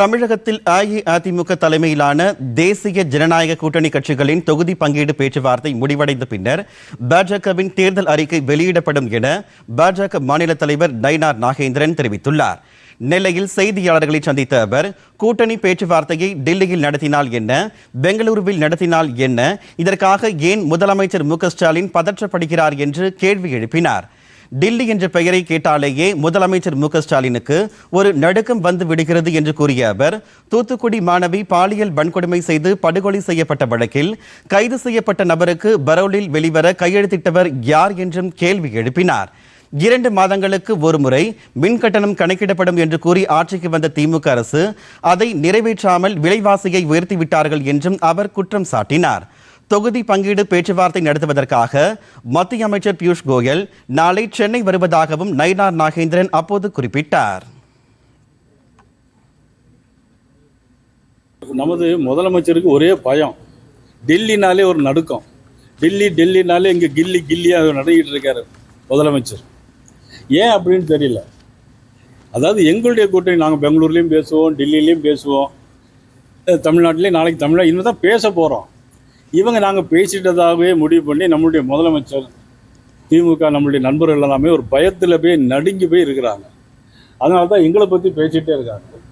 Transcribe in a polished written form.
தமிழகத்தில் அஇஅதிமுக தலைமையிலான தேசிய ஜனநாயக கூட்டணி கட்சிகளின் தொகுதி பங்கீடு பேச்சுவார்த்தை முடிவடைந்த பின்னர் பாஜகவின் தேர்தல் அறிக்கை வெளியிடப்படும் என பாஜக மாநில தலைவர் நயினார் நாகேந்திரன் தெரிவித்துள்ளார். நெல்லையில் செய்தியாளர்களை சந்தித்த அவர், கூட்டணி பேச்சுவார்த்தையை டெல்லியில் நடத்தினால் என்ன, பெங்களூருவில் நடத்தினால் என்ன, இதற்காக ஏன் முதலமைச்சர் மு.க.ஸ்டாலின் பதற்றப்படுகிறார் என்று கேள்வி எழுப்பினார். டில்லி என்ற பெயரை கேட்டாலேயே முதலமைச்சர் மு.க.ஸ்டாலினுக்கு ஒரு நடுக்கம் வந்து விடுகிறது என்று கூறிய அவர், தூத்துக்குடி மாணவி பாலியல் வன்கொடுமை செய்து படுகொலை செய்யப்பட்ட வழக்கில் கைது செய்யப்பட்ட நபருக்கு பரோலில் வெளிவர கையெழுத்திட்டவர் யார் என்றும் கேள்வி எழுப்பினார். 2 மாதங்களுக்கு ஒருமுறை மின் கட்டணம் கணக்கிடப்படும் என்று கூறி ஆட்சிக்கு வந்த திமுக அரசு அதை நிறைவேற்றாமல் விலைவாசியை உயர்த்திவிட்டார்கள் என்றும் அவர் குற்றம் சாட்டினார். தொகுதி பங்கீடு பேச்சுவார்த்தை நடத்துவதற்காக மத்திய அமைச்சர் பியூஷ் கோயல் நாளை சென்னை வருவதாகவும் நயினார் நாகேந்திரன் அப்போது குறிப்பிட்டார். நமது முதலமைச்சருக்கு ஒரே பயம், டெல்லினாலே ஒரு நடுக்கம். டெல்லினாலே இங்கே கில்லியாக நடக்கிட்டு இருக்காரு முதலமைச்சர். ஏன் அப்படின்னு தெரியல. அதாவது எங்களுடைய கூட்டணி நாங்கள் பெங்களூர்லேயும் பேசுவோம், டெல்லியிலையும் பேசுவோம், தமிழ்நாட்டிலையும் நாளைக்கு தமிழ்நாடு இனிமேல் தான் பேச போகிறோம். இவங்க நாங்கள் பேசிட்டதாகவே முடிவு பண்ணி நம்மளுடைய முதலமைச்சர், திமுக, நம்மளுடைய நண்பர்கள் எல்லாமே ஒரு பயத்தில் போய் நடுங்கி போய் இருக்கிறாங்க. அதனால தான் எங்களை பற்றி பேசிகிட்டே இருக்காங்க.